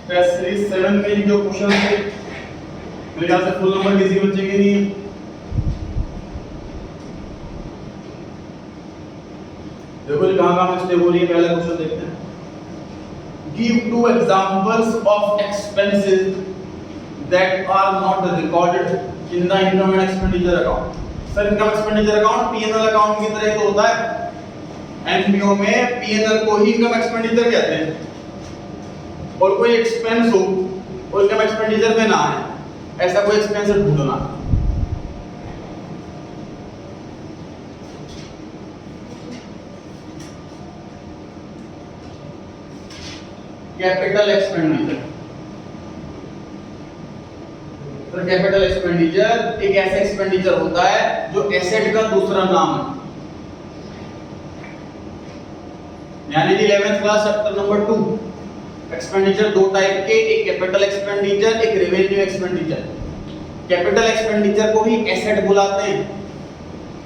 Test series 7 में जो question थे मेरे ख्याल से फुल नंबर किसी बच्चे के नहीं। देखो जी कहां मिस्टेक हो रही है, पहला क्वेश्चन देखते हैं। Give two examples of expenses that are not recorded in the income and expenditure account. Sir income expenditure account PNL account की तरह तो होता है, एनपीओ में पीएनएल को ही इनकम एक्सपेंडिचर कहते हैं। और कोई एक्सपेंस हो और इनकम एक्सपेंडिचर में ना आए, ऐसा कोई एक्सपेंस ढूंढना। कैपिटल एक्सपेंडिचर, तो कैपिटल एक्सपेंडिचर एक ऐसा एक्सपेंडिचर होता है जो एसेट का दूसरा नाम है। यानी कि 11th class chapter number 2 expenditure दो टाइप के, एक कैपिटल एक्सपेंडिचर, एक रेवेन्यू एक्सपेंडिचर। कैपिटल एक्सपेंडिचर को ही एसेट बुलाते हैं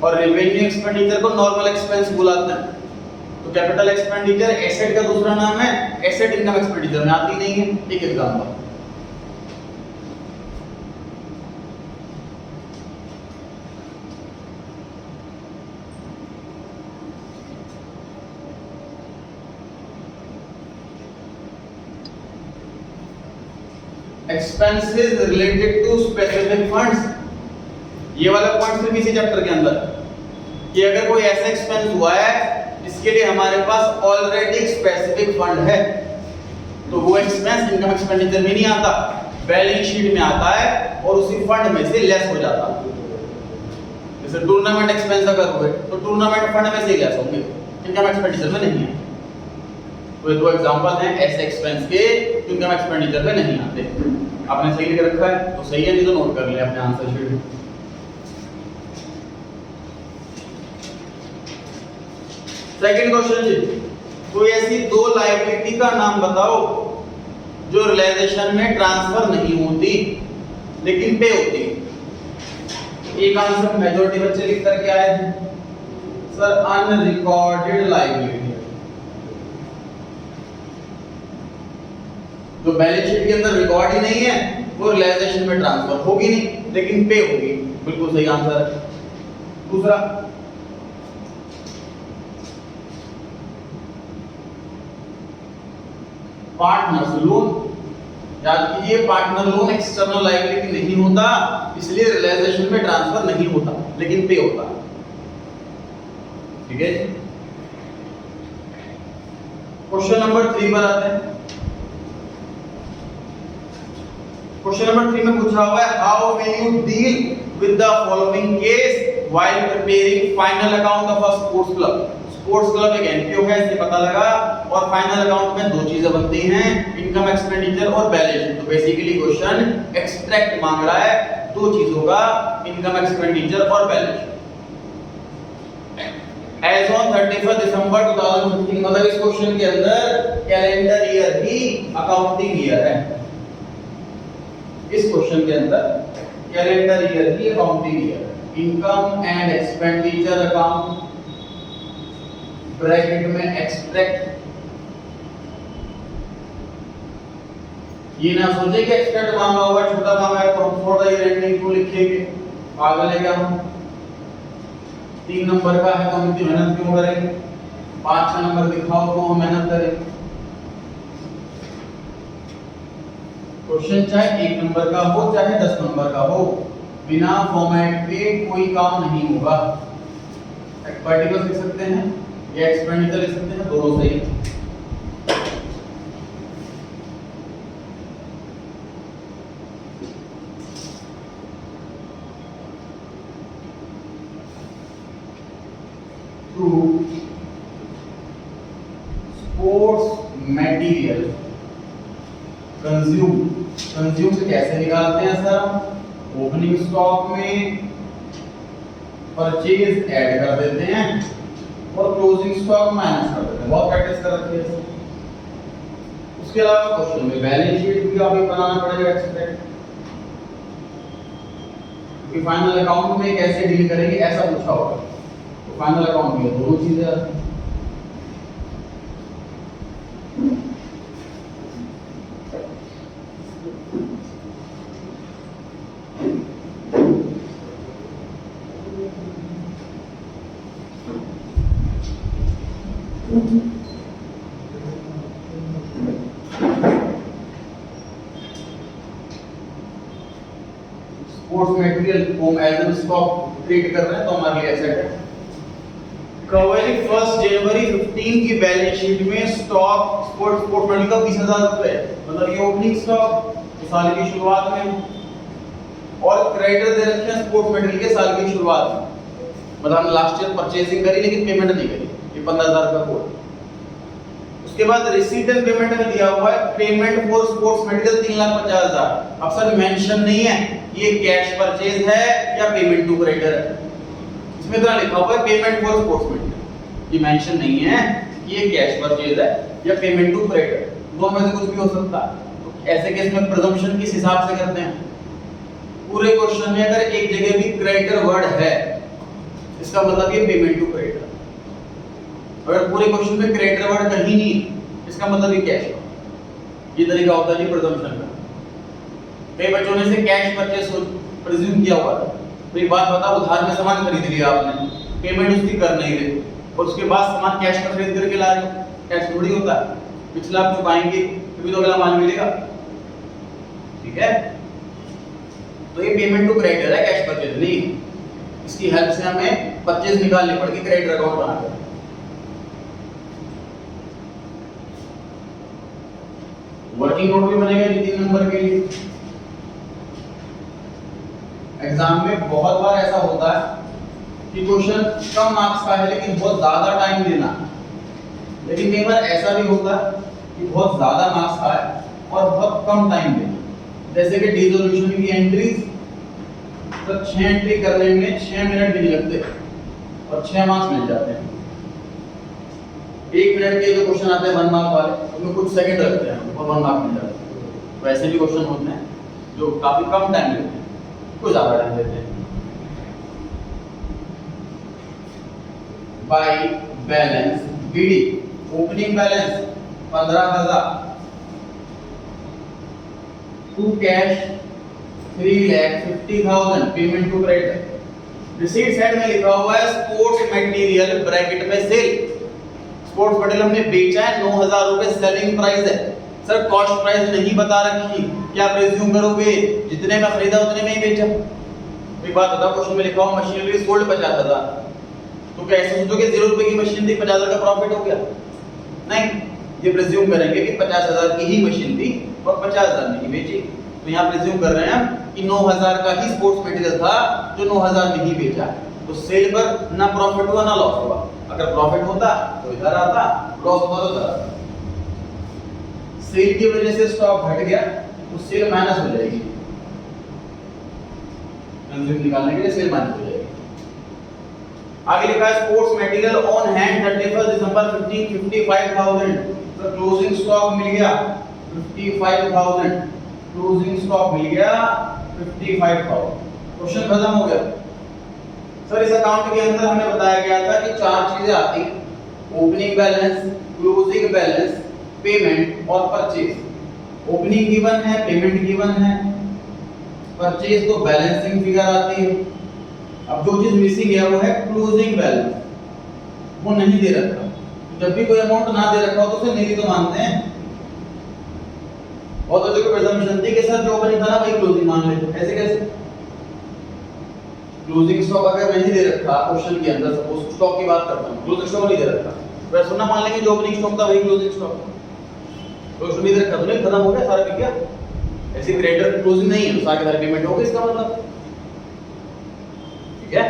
और रेवेन्यू एक्सपेंडिचर को नॉर्मल एक्सपेंस बुलाते हैं। तो कैपिटल एक्सपेंडिचर एसेट का दूसरा नाम है, एसेट इनकम एक्सपेंडिचर में आती नहीं है। एक example, expenses related to specific funds. ये वाला पॉइंट सिर्फ इसी चैप्टर के अंदर कि अगर कोई ऐसा एक्सपेंस हुआ है जिसके लिए हमारे पास ऑलरेडी स्पेसिफिक फंड है तो वो एक्सपेंस इनकम एक्सपेंडिचर में नहीं आता, बैलेंस शीट में आता है और उसी फंड में से लेस हो जाता है। जैसे टूर्नामेंट एक्सपेंस अगर हुए तो टूर्नामेंट फंड में से लेस होंगे, इनकम एक्सपेंडिचर में नहीं है। तो ये दो एग्जांपल हैं ऐसे एक्सपेंस के जो इनकम एक्सपेंडिचर में नहीं आते। आपने सही लिख रखा है तो सही है, नहीं तो नोट कर ले अपने आंसर शीट। सेकंड क्वेश्चन जी, कोई ऐसी दो लायबिलिटी का नाम बताओ जो रियलाइजेशन में ट्रांसफर नहीं होती लेकिन पे होती। एक आंसर मेजॉरिटी बच्चे लिख करके आए थे सर अनरिकॉर्डेड लायबिलिटी, जो बैलेंस शीट के अंदर रिकॉर्ड ही नहीं है वो रियलाइजेशन में ट्रांसफर होगी नहीं लेकिन पे होगी। बिल्कुल सही आंसर है। दूसरा, पार्टनर्स लोन, याद कीजिए पार्टनर लोन एक्सटर्नल लायबिलिटी नहीं होता इसलिए रियलाइजेशन में ट्रांसफर नहीं होता लेकिन पे होता। ठीक है, क्वेश्चन नंबर 3 पर आते हैं। क्वेश्चन नंबर 3 में पूछा हुआ है how will you deal with the following case while preparing final account of a sports club. Sports club एक एनपीओ है, इससे पता लगा, और फाइनल अकाउंट में दो चीजें बनती हैं, इनकम एक्सपेंडिचर और बैलेंस शीट। तो बेसिकली क्वेश्चन एक्सट्रैक्ट मांग रहा है दो चीजों का, इनकम एक्सपेंडिचर और बैलेंस शीट। एज ऑन 31 दिसंबर 2015, मतलब इस क्वेश्चन के अंदर कैलेंडर ईयर ही अकाउंटिंग ईयर है। इस क्वेश्चन के अंदर calendar year he accounting year, income and expenditure account bracket में एक्सट्रैक्ट। ये ना सोचे कि एक्सट्रैक्ट मांगा होगा, छोटा मांगा है तो हम फॉर द ईयर एंडिंग को लिखेंगे, पागल है क्या हम? 3 नंबर का है तो हम इतनी मेहनत क्यों करेंगे? 5 नंबर दिखाओ तो हम मेहनत करेंगे। क्वेश्चन चाहे 1 नंबर का हो चाहे 10 नंबर का हो, बिना फॉर्मेट पे कोई काम नहीं होगा। पार्टिकल्स लिख सकते हैं या एक्सपेंडिचर लिख सकते हैं, दोनों सही है। To sports material consume, consume से कैसे निकालते हैं सर? ओपनिंग स्टॉक में परचेज ऐड कर देते हैं और क्लोजिंग स्टॉक माइनस कर देते हैं। बहुत प्रैक्टिस कर रखी है। उसके अलावा क्वेश्चन में बैलेंस शीट भी आपको बनाना पड़ेगा एक्सपेक्ट, क्योंकि फाइनल अकाउंट में कैसे डील करेंगे ऐसा पूछा होगा। तो फाइनल अकाउंट में दोनों चीजें आती हैं। स्पोर्ट्स मटेरियल को हम एज एन स्टॉक ट्रीट कर रहे हैं तो हमारे लिए एसेट है। कवरी 1 जनवरी 15 की बैलेंस शीट में स्टॉक स्पोर्ट्स मटेरियल का 20,000 रुपए, मतलब ये ओपनिंग स्टॉक साल की शुरुआत में, और क्रेडिटर दे रखे हैं स्पोर्ट्स मटेरियल के साल की शुरुआत में, मतलब हमने लास्ट ईयर परचेजिंग करी लेकिन पेमेंट नहीं करी, ये 15,000 का कोड। उसके बाद रिसीट एंड पेमेंट में दिया हुआ है पेमेंट फॉर स्पोर्ट्स मटेरियल 3,50,000। अब सर मेंशन नहीं है ये कैश परचेज है या पेमेंट टू क्रेडिटर है, इसमें तो लिखा हुआ है पेमेंट फॉर स्पोर्ट्स मटेरियल, ये मेंशन नहीं है कि ये कैश परचेज है या पेमेंट टू क्रेडिटर, दो में से कुछ भी हो सकता है। तो ऐसे केस में प्रिजम्पशन किस हिसाब से करते हैं, पूरे क्वेश्चन में अगर एक जगह भी क्रेडिटर वर्ड है इसका मतलब ये पेमेंट टू क्रेडिटर, अगर पूरे क्वेश्चन में क्रेडिटर वर्ड कहीं नहीं इसका मतलब ये कैश है। ये तरीका होता है जी प्रिजम्पशन का। कई बच्चों ने से कैश परचेज प्रिज्यूम किया हुआ था, तो एक बात बताओ, उधार में सामान खरीद लिया आपने, पेमेंट उसकी कर नहीं रहे और उसके बाद सामान कैश में खरीद करके ला रहे हो, कैश थोड़ी होता है, पिछला आप चुकाएंगे तभी तो अगला माल मिलेगा, ठीक है। तो ये पेमेंट टू क्रेडिटर है, कैश परचेज नहीं। इसकी हेल्प से हमें परचेज निकालनी पड़ेगी क्रेडिटर अकाउंट बनाकर। वर्किंग नोट भी बनेगा जी 3 नंबर के लिए। एग्जाम में बहुत बार ऐसा होता है कि क्वेश्चन कम मार्क्स का है लेकिन बहुत ज्यादा टाइम देना, लेकिन कई बार ऐसा भी होता है कि बहुत ज्यादा मार्क्स का है और बहुत कम टाइम देना। जैसे कि डिसोल्यूशन की एंट्रीज, तो 6 एंट्री करने में 6 मिनट भी नहीं लगते और 6 मार्क्स मिल जाते हैं। 1 मिनट के जो क्वेश्चन आते हैं 1 मार्क वाले, उनमें कुछ सेकंड लगते हैं और 1 मार्क मिल जाते हैं। वैसे भी क्वेश्चन होते हैं जो काफी कम टाइम लेते हैं, कुछ ज्यादा टाइम लेते हैं। By balance BD, opening balance 15,000, to cash 3,50,000, payment to creditor. Receipt side में लिखा हुआ है स्पोर्ट्स मटेरियल ब्रैकेट में सेल, स्पोर्ट्स मटेरियल हमने बेचा है 9,000 रुपए सेलिंग प्राइस है। सर कॉस्ट प्राइस नहीं बता रखी, क्या प्रिज्यूम करोगे जितने में खरीदा उतने में ही बेचा? एक बात बताओ, क्वेश्चन में लिखा हुआ मशीनरी सोल्ड 50,000, तो क्या ऐसे सोचोगे 0 रुपए की मशीन थी 50,000 का प्रॉफिट हो गया? नहीं, ये प्रिज्यूम करेंगे कि 50,000 की ही मशीन थी और 50,000 में ही बेची। तो यहाँ प्रिज्यूम कर रहे हैं कि 9,000 का ही स्पोर्ट्स मटेरियल था जो 9,000 में ही बेचा, तो सेल पर ना प्रॉफिट हुआ ना लॉस हुआ। अगर प्रॉफिट होता तो इधर आता, लॉस होता तो उधर आता। सेल की वजह से स्टॉक घट गया तो सेल माइनस हो जाएगी, कंज्यूम निकालने के लिए सेल माइनस हो जाएगी। आगे लिखा है स्पोर्ट्स मटेरियल ऑन हैंड 31 दिसंबर 15 55,000, तो क्लोजिंग स्टॉक मिल गया 55,000, क्लोजिंग स्टॉक मिल गया 55,000। क्वेश्चन खत्म हो गया। सर इस अकाउंट के अंदर हमें बताया गया था कि 4 चीजें आती, opening balance, closing balance, payment और परचेज। ओपनिंग गिवन है, पेमेंट गिवन है, परचेज तो बैलेंसिंग फिगर आती है। अब जो चीज मिसिंग है वो है क्लोजिंग बैलेंस, वो नहीं दे रखा। जब भी कोई अमाउंट ना दे रखा हो तो उसे नहीं तो मानते हैं। बहुत बच्चों को प्रिजम्पशन थी कि सर जो ओपनिंग था ना वही क्लोजिंग मान लेते, ऐसे कैसे? क्लोजिंग स्टॉक अगर नहीं दे रखा क्वेश्चन के अंदर, सपोज स्टॉक की बात करता हूं, क्लोजिंग स्टॉक नहीं दे रखा, वैसे ना मान लेंगे जो ओपनिंग स्टॉक था वही क्लोजिंग स्टॉक था, तो उसमें नहीं दे रखा तो नहीं खत्म हो गया सारा बिक गया। ऐसे क्रेडिटर क्लोजिंग नहीं है तो सारे सारे पेमेंट हो गए, इसका मतलब ठीक है।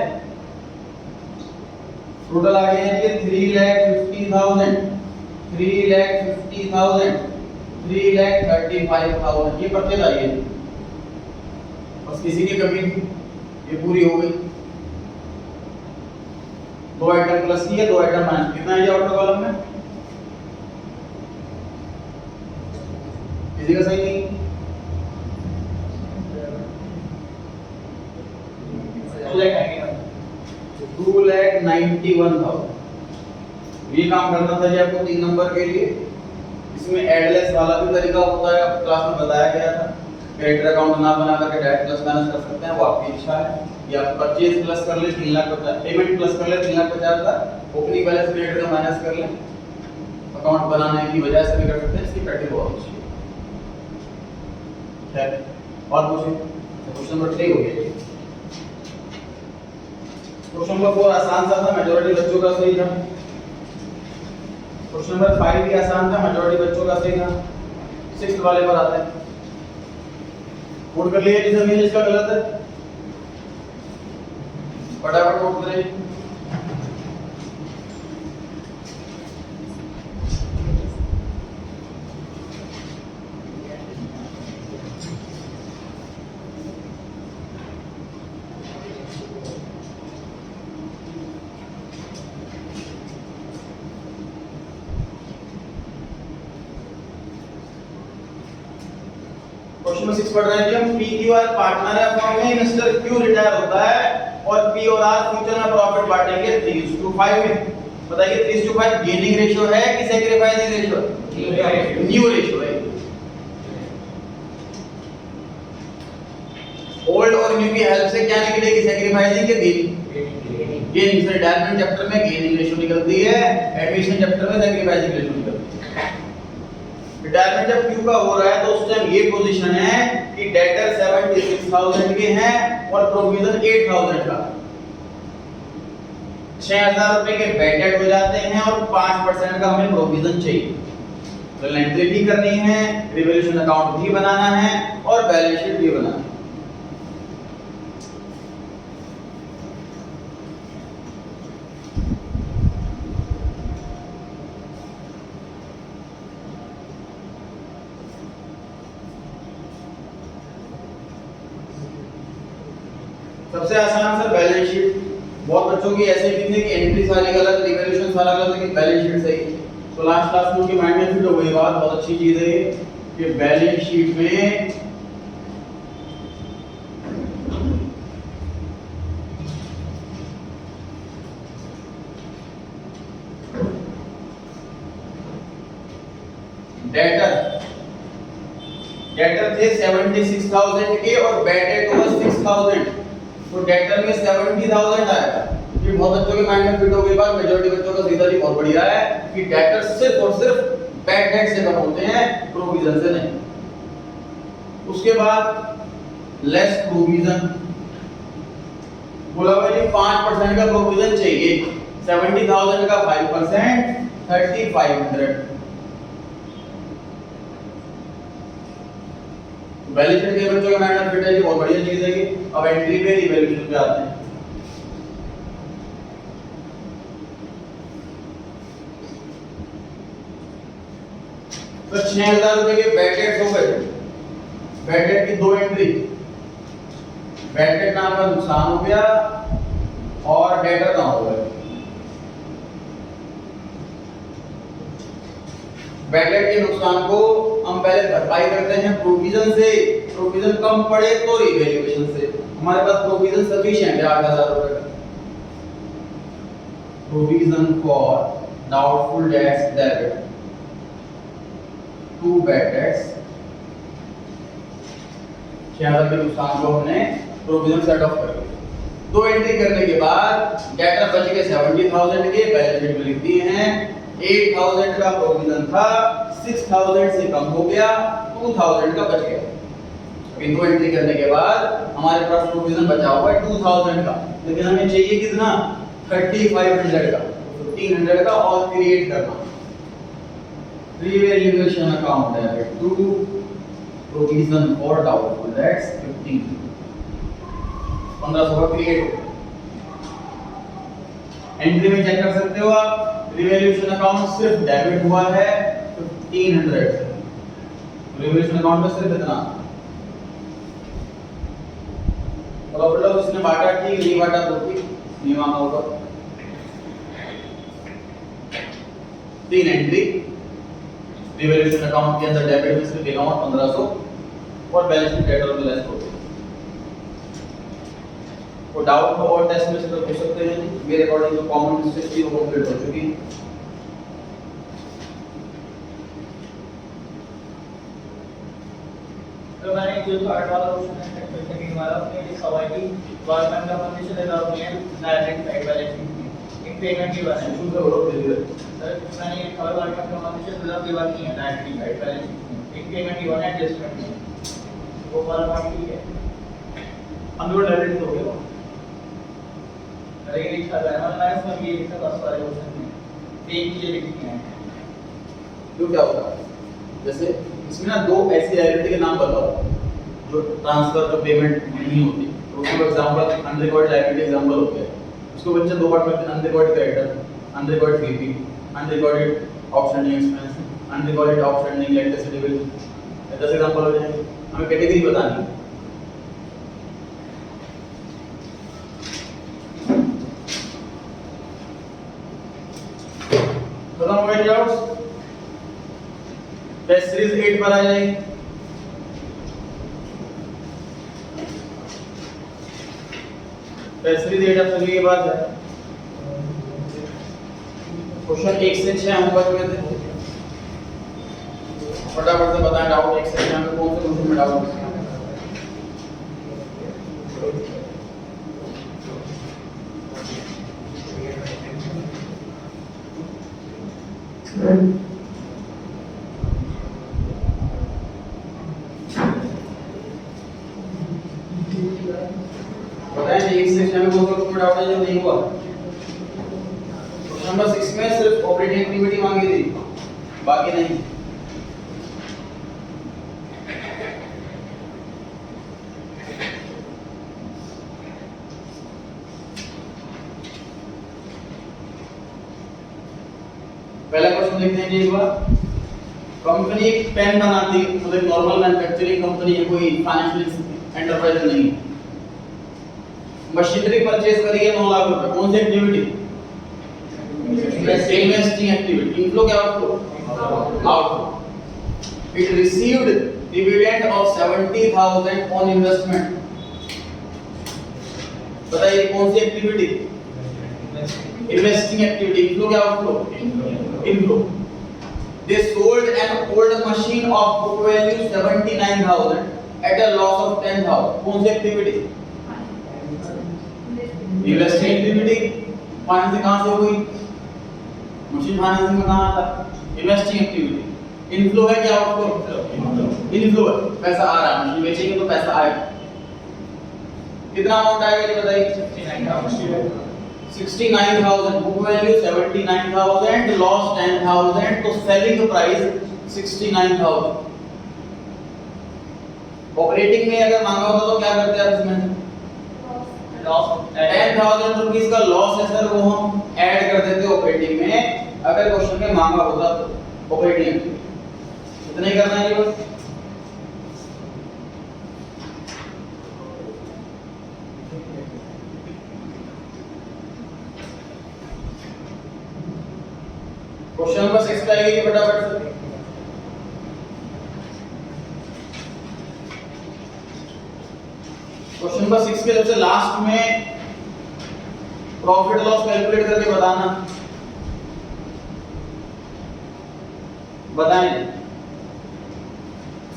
टोटल आ गया है ये 3,50,000, 3,50,000, 3,35,000, ये परचेज आई है। बस किसी की कमी ये पूरी हो गई। 2 आइटम प्लस किया, 2 आइटम माइनस, कितना है ये आउटर कॉलम में? किसी का सही नहीं? टू 2,91,000। ये काम करना था जी आपको 3 नंबर के लिए। इसमें एडलेस वाला भी तरीका होता है, क्लास में बताया गया था। क्रेडिट अकाउंट ना बना करके डायरेक्ट प्लस माइनस कर सकते हैं, वो आपकी इच्छा है। या परचेज प्लस कर ले 3,50,000, पेमेंट प्लस कर ले 3,50,000, ओपनिंग बैलेंस क्रेडिट का माइनस कर ले, अकाउंट बनाने की वजह से भी कर सकते हैं। इसकी प्रैक्टिस बहुत अच्छी है। और पूछिए, क्वेश्चन नंबर 3 हो गया। क्वेश्चन नंबर 4 आसान सा था, मेजॉरिटी बच्चों का सही था। क्वेश्चन नंबर 5 भी आसान था, मेजॉरिटी बच्चों का सही था। 6 वाले पर आते हैं। नोट कर लिए जिसमें इसका गलत है, फटाफट नोट करें। क्वेश्चन नंबर 6 पढ़ रहे हैं कि हम पी क्यू आर पार्टनर है फर्म में, मिस्टर क्यू रिटायर होता है और पी और आर फ्यूचर में प्रॉफिट बांटेंगे 3:5 में। बताइए 3:5 गेनिंग रेशियो है कि सैक्रिफाइसिंग रेशियो है? न्यू रेशियो है। ओल्ड और न्यू की हेल्प से क्या निकलेगी? सैक्रिफाइसिंग के गेनिंग। गेनिंग से रिटायरमेंट चैप्टर में गेनिंग रेशियो निकलती है, एडमिशन चैप्टर में सैक्रिफाइसिंग रेशियो निकलती है। रिटायरमेंट जब क्यू का हो रहा है तो उस टाइम ये पोजीशन है कि डेटर 76,000 के हैं और प्रोविजन 8,000 का। 6,000 रुपए के बैड डेट हो जाते हैं और 5% का हमें प्रोविजन चाहिए। तो एंट्री भी करनी है, रिवैल्यूएशन अकाउंट भी बनाना है और बैलेंस शीट भी बनाना है। सबसे आसान सर बैलेंस शीट। बहुत बच्चों की ऐसे भी थी कि एंट्री सारी गलत, रिवैल्यूएशन सारा गलत, लेकिन बैलेंस शीट सही। तो लास्ट क्लास में उनके माइंड में फिट हो गई बात। बहुत अच्छी चीज है ये कि बैलेंस शीट में डेटर थे 76,000 के और बैड डेट हुआ 6,000। तो डेटर में 70,000 आएगा। ये बहुत बच्चों के माइंड में फिट हो गई बात। मेजॉरिटी बच्चों का सीधा ही बहुत बढ़िया है कि डेटर सिर्फ और सिर्फ बैड डेट से कम होते हैं, प्रोविजन से नहीं। उसके बाद लेस प्रोविजन बोला भाई 5% का प्रोविजन चाहिए। 70,000 का 5% 3,500। बैलेंस शीट के बच्चों के माइंड में फिट है, ये बहुत बढ़िया चीज है। कि अब एंट्री पे रिवैल्यूएशन पे आते हैं। तो 6,000 रुपए के बैड डेट हो गए। बैड डेट की 2 एंट्री। बैड डेट नाम का नुकसान हो गया और डेटर ना हो गया। बैड डेट के नुकसान को हम पहले भरपाई करते हैं प्रोविजन से। प्रोविजन कम पड़े तो रिवैल्यूएशन से। हमारे पास प्रोविजन सफिशिएंट है 8,000 रुपए का। Provision for doubtful debts debit to bad debts. 6,000 के नुकसान को हमने प्रोविजन सेट ऑफ कर लिया। 2 एंट्री करने के बाद डेटर बच गए 70,000 के, बैलेंस शीट में लिख दिए हैं। 8,000 का प्रोविजन था, 6,000 से कम हो गया, 2,000 का बच गया। अभी 2 एंट्री करने के बाद हमारे पास प्रोविजन बचा हुआ है 2,000 का, लेकिन हमें चाहिए कितना? 3,500 का। 1,500 का और क्रिएट करना। रिवैल्यूएशन अकाउंट है to provision for doubtful debts 15। 1,500 का क्रिएट हो। एंट्री में चेक कर सकते हो आप, रिवैल्यूएशन अकाउंट सिर्फ डेबिट हुआ है 1,500। रिवैल्यूएशन अकाउंट में सिर्फ इतना। प्रॉफिट लॉस इसने बांटा ठीक, नहीं बांटा तो ठीक, नहीं मांगा होगा। 3 एंट्री। रिवैल्यूएशन अकाउंट के अंदर डेबिट में सिर्फ लिखा हुआ 1,500 और बैलेंस शीट डेटर में लेस हो गया। वो डाउट हो और टेस्ट में से तो पूछ सकते हैं। मेरे अकॉर्डिंग जो कॉमन मिस्टेक थी वो कंप्लीट हो चुकी है। तो मैंने जो थर्ड वाला क्वेश्चन है सेकंड वाला उसमें लिखा हुआ है कि गवर्नमेंट का कंडीशन लगा हुआ है डायरेक्ट साइड बैलेंस शीट एक पेमेंट की बात है। शुरू से बोलो प्लीज। सर मैंने ये थर्ड वाला का कंडीशन मतलब की बात नहीं है डायरेक्ट साइड बैलेंस शीट एक पेमेंट की बात है एडजस्टमेंट वो वाला बात ठीक है। हम लोग डायरेक्ट हो गया लेकिन लिखा था मतलब मैंने उसमें ये लिखा था सारे क्वेश्चन में सेम चीजें लिखी हैं। तो क्या होगा, जैसे इसमें ना दो ऐसी लायबिलिटी के नाम बताओ जो ट्रांसफर जो पेमेंट नहीं होती, तो for example unrecorded liability example हो गया, उसको बच्चे दो पार्ट में unrecorded creditor, unrecorded VP, unrecorded outstanding expense, unrecorded outstanding electricity bill, 10 example हो जाएंगे। हमें कैटेगरी बतानी है। खत्म हो गए डाउट्स? टेस्ट सीरीज 8 पर आ जाएगी। टेस्ट सीरीज 8 आप सभी के पास है। क्वेश्चन 1 से 6 होमवर्क में थे, फटाफट से बताएं डाउट 1 से 6 में कौन से क्वेश्चन में डाउट है। बताएं 1 से 6 में कौन सा क्वेश्चन डाउट है जो नहीं हुआ। क्वेश्चन नंबर 6 में सिर्फ ऑपरेटिंग एक्टिविटी मांगी थी, बाकी नहीं। पहला क्वेश्चन देखते हैं एक बार। कंपनी एक पेन बनाती है, मतलब नॉर्मल मैन्युफैक्चरिंग कंपनी है, कोई फाइनेंशियल एंटरप्राइज नहीं है। मशीनरी परचेज करी है 9 लाख रुपए, कौन सी एक्टिविटी? Investing activity. इनफ्लो क्या outflow? Outflow. It received dividend of 70,000 on investment. बताइए कौन सी एक्टिविटी? Investing activity. इनफ्लो क्या outflow? Inflow. They sold an old machine of book value 79,000 at a loss of 10,000. कौन सी activity? Investing activity. Financing कहां से हुई? Machine financing में कहां आता? Investing activity. इनफ्लो है क्या आउटफ्लो? इनफ्लो है, पैसा आ रहा है, मशीन बेचेंगे तो पैसा आएगा। कितना अमाउंट आएगा ये बताइए? 69,000, बुक वैल्यू 79,000, लॉस 10,000, तो सेलिंग प्राइस 69,000। ऑपरेटिंग में अगर मांगा होता तो क्या करते हैं इसमें? लॉस 10,000 रुपीस का लॉस है सर, वो हम ऐड कर देते ऑपरेटिंग में, अगर क्वेश्चन में मांगा होता तो ऑपरेटिंग में। इतना ही करना है बस। क्वेश्चन नंबर 6 पे आइए फटाफट से। क्वेश्चन नंबर 6 के सबसे लास्ट में प्रॉफिट लॉस कैलकुलेट करके बताना। बताएं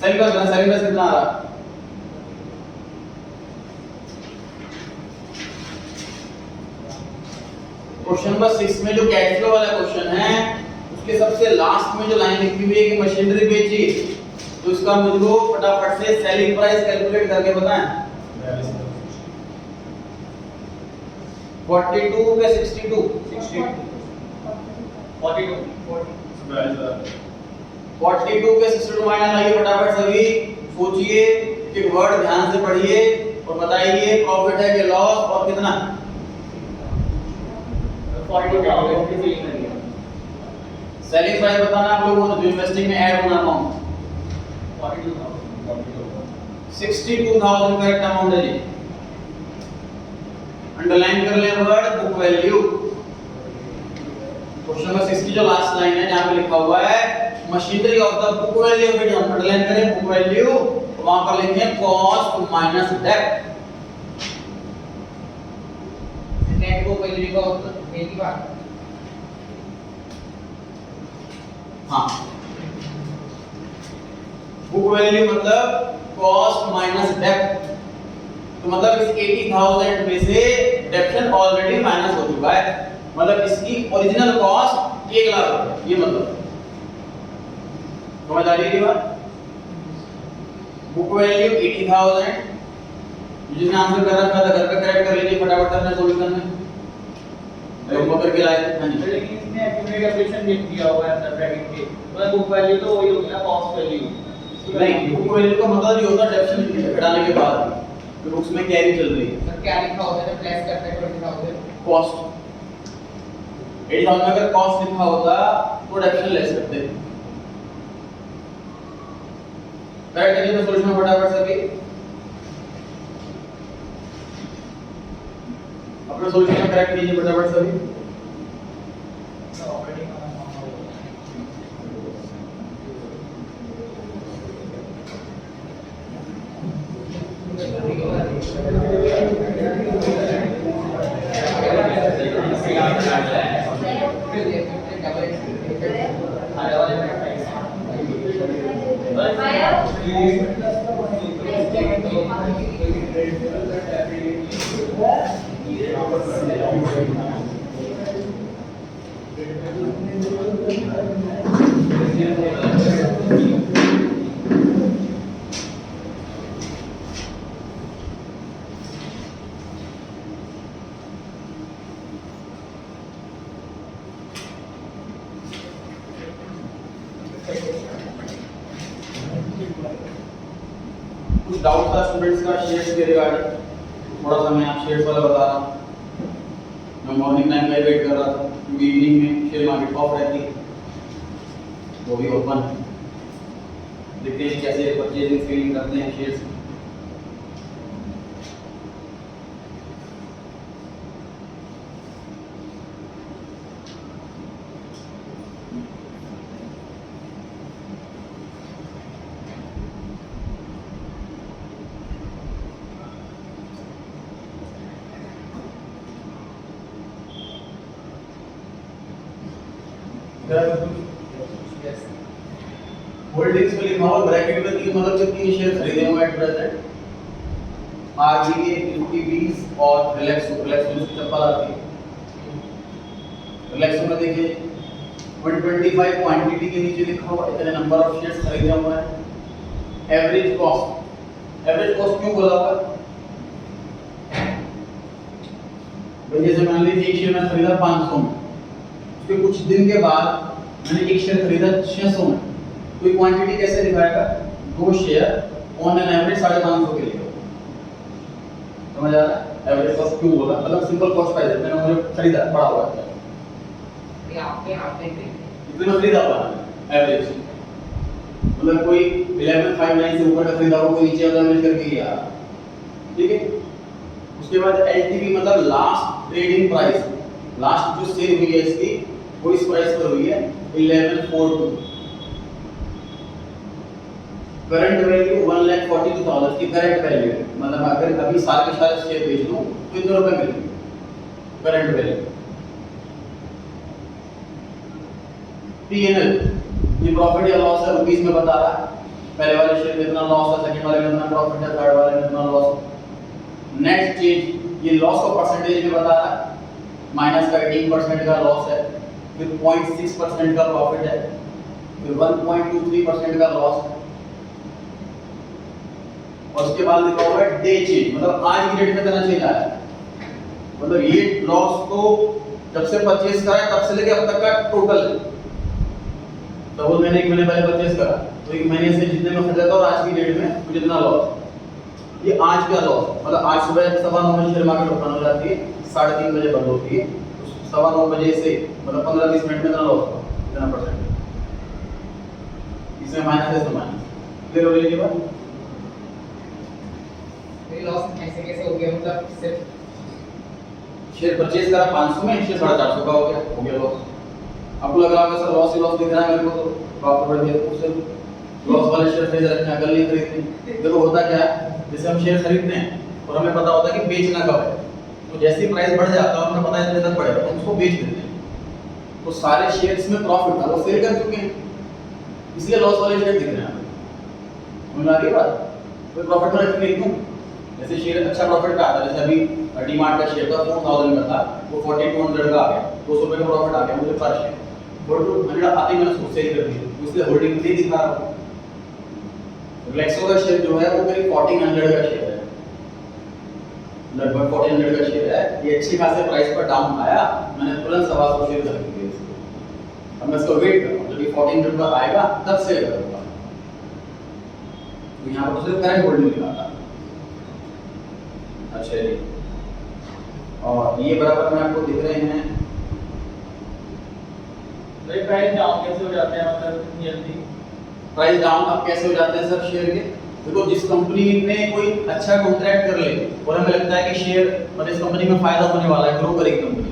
सही कर, सही में कितना आ रहा? क्वेश्चन नंबर 6 में जो कैश फ्लो वाला क्वेश्चन है, उसके सबसे लास्ट में जो लाइन लिखी हुई है कि मशीनरी बेची, तो इसका मुझको फटाफट से सेलिंग प्राइस कैलकुलेट करके बताएं। 42 पे 62 42 पे 62 माइनस आइए फटाफट सभी सोचिए, एक वर्ड ध्यान से पढ़िए और बताइए प्रॉफिट है कि लॉस, और कितना? 42,000 सेलिंग प्राइस बताना आप लोगों को, जो इन्वेस्टिंग में ऐड होना अमाउंट 62,000 करेक्ट अमाउंट है जी। अंडरलाइन कर ले word book value. Question number 6 की जो लास्ट लाइन है जहां पे लिखा हुआ है machinery of the book value, फिर हम अंडरलाइन करें बुक वैल्यू, वहां पर लिखें कॉस्ट माइनस डेब्ट। नेट को पहले लिखा होता है की बात। हाँ, बुक वैल्यू मतलब कॉस्ट माइनस डेब्ट, तो मतलब इस 80,000 में से डेप्शन ऑलरेडी माइनस हो चुका है, मतलब इसकी ओरिजिनल कॉस्ट 1 लाख रुपए, ये मतलब समझ आ रही है ये बात? बुक वैल्यू 80,000, जिसने आंसर कर रखा था घर पे करेक्ट कर लीजिए फटाफट अपने सॉल्यूशन में। करके लाए थे। हाँ जी लेकिन इसमें एक्यूमुलेट एप्लीकेशन लिख दिया हुआ है अंदर ब्रैकेट के, मतलब बुक वैल्यू तो वही होगी ना, कॉस्ट वैल्यू नहीं, बुक वैल्यू का मतलब ये होता है डेप्शन घटाने के बाद फिर उसमें कैरी चल रही है। सर क्या लिखा होता है जब प्लेस करते हैं 20,000? कॉस्ट 80,000 में अगर कॉस्ट लिखा होता तो डेप्शन लेस करते। करेक्ट करिए तो सॉल्यूशन फटाफट से भी अपना सॉल्यूशन करेक्ट कीजिए फटाफट से भी। कुछ डाउट था स्टूडेंट्स का शेयर्स के रिगार्डिंग, थोड़ा सा मैं आप शेयर्स वाला बता रहा हूँ। मैं मॉर्निंग टाइम में वेट कर रहा था क्योंकि इवनिंग में शेयर मार्केट ऑफ रहती है, वो भी ओपन। देखते हैं कैसे परचेजिंग सेलिंग करते हैं शेयर्स। होल्डिंग्स में लिखा हुआ ब्रैकेट में तीन मतलब कितने शेयर खरीदे हुए एट प्रेजेंट। आरबीए, निफ्टी 20 और रिलैक्सो। रिलैक्सो की चप्पल आती है। रिलैक्सो में देखिए 125 क्वांटिटी के नीचे लिखा हुआ इतने नंबर ऑफ शेयर्स खरीदे हुए हैं। एवरेज कॉस्ट क्यों बोला हुआ है? भाई जैसे मान लीजिए एक शेयर मैंने खरीदा 500 में, उसके कुछ दिन के बाद मैंने एक शेयर खरीदा 600 में, तो ये क्वांटिटी कैसे दिखाएगा? दो शेयर ऑन एन एवरेज 550 के लिए। समझ आ रहा है? एवरेज कॉस्ट क्यों बोला? मतलब सिंपल कॉस्ट प्राइस है, मैंने मुझे खरीदा पड़ा हुआ है, ये आपने इतना खरीदा हुआ है एवरेज, मतलब कोई 1159 से ऊपर का खरीदा हुआ, कोई नीचे वाला एवरेज करके लिया। ठीक है, उसके बाद एलटीवी मतलब लास्ट ट्रेडिंग प्राइस, लास्ट जो सेल हुई है इसकी वो इस प्राइस पर हुई है 1142। करंट वैल्यू 1,42,000 की करंट वैल्यू, मतलब अगर अभी सारे के सारे शेयर बेच दूं तो कितने रुपए मिलेंगे? Current value. पीएनएल ये प्रॉफिट या लॉस है रुपीस में बता रहा है। पहले वाले शेयर में इतना लॉस है, सेकंड वाले में इतना प्रॉफिट है, थर्ड वाले में इतना लॉस। नेट चेंज ये लॉस को परसेंटेज में बता रहा है। माइनस का 18% का लॉस है, फिर 0.6% का प्रॉफिट है, फिर 1.23% का लॉस है, और उसके बाद लिखा हुआ है डे चेंज, मतलब आज की डेट में कितना चेंज आया है। मतलब ये लॉस तो जब से परचेज करा तब से लेके अब तक का टोटल है। तो वो मैंने एक महीने पहले परचेज करा तो एक महीने से जितने में खरीदा था और आज की डेट में मुझे इतना लॉस, ये आज का लॉस। मतलब आज सुबह 9:15 बजे शेयर मार्केट ओपन हो जाती है, 3:30 बजे बंद होती है, तो 9:15 बजे से मतलब 15-20 मिनट में इतना लॉस हुआ, इतना परसेंट। इसमें माइनस है, इसमें माइनस। क्लियर हो गई ये बात? मेरी लॉस कैसे हो गया? मतलब सिर्फ शेयर परचेज करा 500 में, शेयर 450 का हो गया लॉस। आपको लग रहा होगा सर लॉस ही लॉस दिख रहा है मेरे को, तो आपको बड़े बेवकूफ से लॉस वाले शेयर खरीद रखे हैं, कल नहीं खरीदते। देखो होता क्या है, जैसे हम शेयर खरीदते हैं और हमें पता होता है कि बेचना कब है, तो जैसे ही प्राइस बढ़ जाता है हमें पता है इतने तक बढ़ेगा, तो हम उसको बेच देते हैं। तो सारे शेयर्स में प्रॉफिट था, वो सेल कर चुके हैं, इसलिए लॉस वाले शेयर दिख रहे हैं। समझ आ रही बात? कोई प्रॉफिट में रखेंगे क्यों? जैसे शेयर अच्छा प्रॉफिट का आता है, जैसे अभी डीमार्ट का शेयर था 4000 का था, वो 4200 का आ गया, 200 रुपए का प्रॉफिट आ गया मुझे पर शेयर। 4200 आते ही मैंने उसको सेल कर दिया, इसलिए होल्डिंग नहीं दिखा रहा हूं। रिलैक्सो का शेयर जो है वो करीब 1400 का शेयर है, लगभग 1400 का शेयर है। ये अच्छी खासे प्राइस पर डाउन आया, मैंने तुरंत 125 शेयर खरीद लिए इसको। अब मैं इसको वेट करूँगा, जब ये 1400 पर आएगा तब सेल करूँगा। तो यहाँ पर तो सिर्फ करंट होल्डिंग लिखा था। अच्छा जी, और ये बराबर में आपको दिख रहे हैं। प्राइस डाउन कैसे हो जाते हैं, मतलब इतनी जल्दी? प्राइस डाउन अब कैसे हो जाते हैं सर शेयर के? देखो, जिस कंपनी ने कोई अच्छा कॉन्ट्रैक्ट कर ले और हमें लगता है कि शेयर मतलब इस कंपनी में फायदा होने वाला है, ग्रो करेगी कंपनी,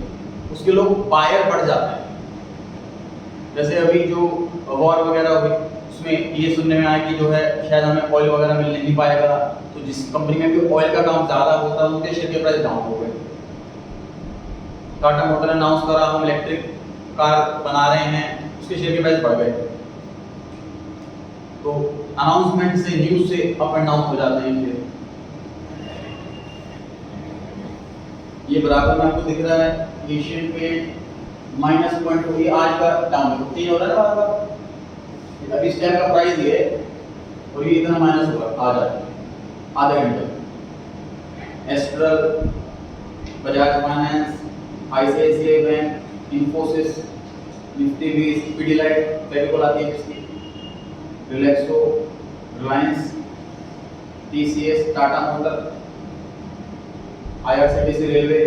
उसके लोग बायर बढ़ जाते हैं। जैसे अभी जो वॉर वगैरह हुई, उसमें ये सुनने में आया कि जो है शायद हमें ऑयल वगैरह मिल नहीं पाएगा, तो जिस कंपनी में भी ऑयल का काम ज़्यादा होता है उनके शेयर के प्राइस डाउन हो गए। टाटा मोटर ने अनाउंस करा हम इलेक्ट्रिक कार बना रहे हैं, उसके शेयर के प्राइस बढ़ गए। तो अनाउंसमेंट से, न्यूज़ से अप एंड डाउन हो जाते हैं शेयर। ये बराबर में आपको दिख रहा है एशियन पेंट -0.4, ये आज का डाउन है, 3 हो रहा है ना बार। अभी इस टाइम का प्राइस ये है और ये इतना माइनस होगा आज आधे घंटे। Astral, Bajaj finance, ICICI bank, Infosys, Nifty 20, Pidilite, Fevicol आती है इसकी, Relaxo, Reliance, TCS, Tata motor, IRCTC railway,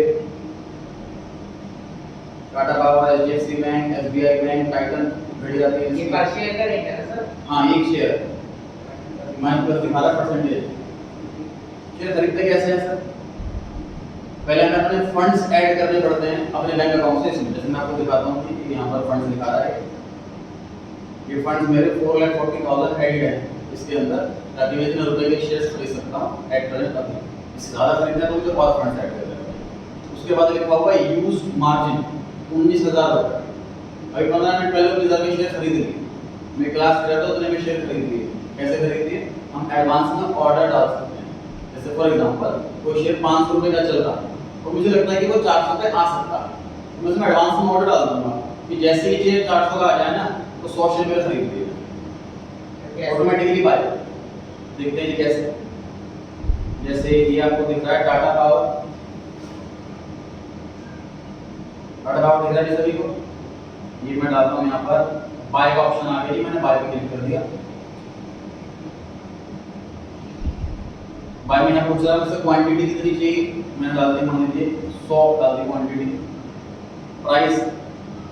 Tata power, HDFC bank, SBI bank, Titan घड़ी जाती है। ये पर शेयर का रेट है ना सर? हाँ, एक शेयर -10 दिखा रहा परसेंटेज। शेयर खरीदते कैसे हैं सर? पहले हमें अपने फंड्स ऐड करने पड़ते हैं अपने बैंक अकाउंट से। इसमें जैसे मैं आपको दिखाता हूँ कि यहाँ पर फंड्स दिखा रहा है, ये फंड्स मेरे 4,40,000 एडेड है इसके अंदर, ताकि मैं इतने रुपए के शेयर्स खरीद सकता हूँ ऐड करें तभी। इससे ज़्यादा खरीदना है तो मुझे और फंड्स ऐड कर देना है। उसके बाद लिखा हुआ है यूज्ड मार्जिन 19,000 रुपये। अभी 15 मिनट पहले 19,000 के शेयर खरीद लिए, मैं क्लास कर रहा था उतने में शेयर खरीद लिए। कैसे खरीद लिए? हम एडवांस में ऑर्डर डाल सकते हैं। जैसे फॉर एग्जांपल कोई शेयर 500 रुपये का चल रहा है और मुझे लगता है कि वो 400 पे आ सकता है, तो मैं उसमें एडवांस में ऑर्डर डाल दूंगा कि जैसे ही शेयर 400 का आ जाए ना तो 100 शेयर मेरा खरीद लिए, ऑटोमेटिकली बाय। देखते हैं जी कैसे। जैसे ये आपको दिख रहा है टाटा पावर दिख रहा है सभी को। ये मैं डालता हूँ यहाँ पर बाय का ऑप्शन आ गया, मैंने बाय पे क्लिक कर दिया। बाय में यहाँ पूछ रहा है मुझसे क्वांटिटी कितनी चाहिए, मैंने डाल दी, मान लीजिए 100 डाल दी क्वांटिटी। प्राइस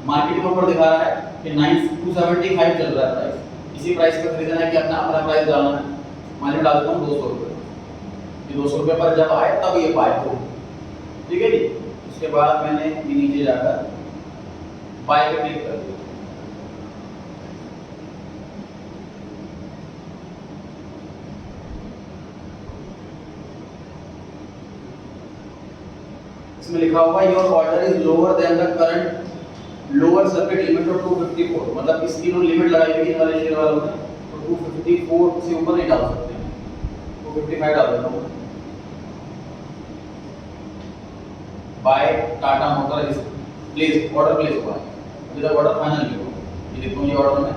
मार्केट के ऊपर दिखा रहा है कि 275 चल रहा है प्राइस, इसी प्राइस पे खरीदना है कि अपना अपना प्राइस डालना है। मान लीजिए डाल देता हूँ 200 रुपये। ये 200 रुपये पर जब आए तब ये बाय हो, ठीक है जी। उसके बाद मैंने नीचे जाकर बाय पे क्लिक कर दिया। इसमें लिखा हुआ है your order is lower than the current lower circuit limit of 254, मतलब इसकी जो लिमिट लगाई हुई है हमारे शेयर वालों ने, तो 254 से ऊपर नहीं डाल सकते हैं, 255 डाल देता हूँ। By Tata motor is place, order place हुआ है, अभी तक ऑर्डर फाइनल नहीं हुआ। ये देखो ये ऑर्डर में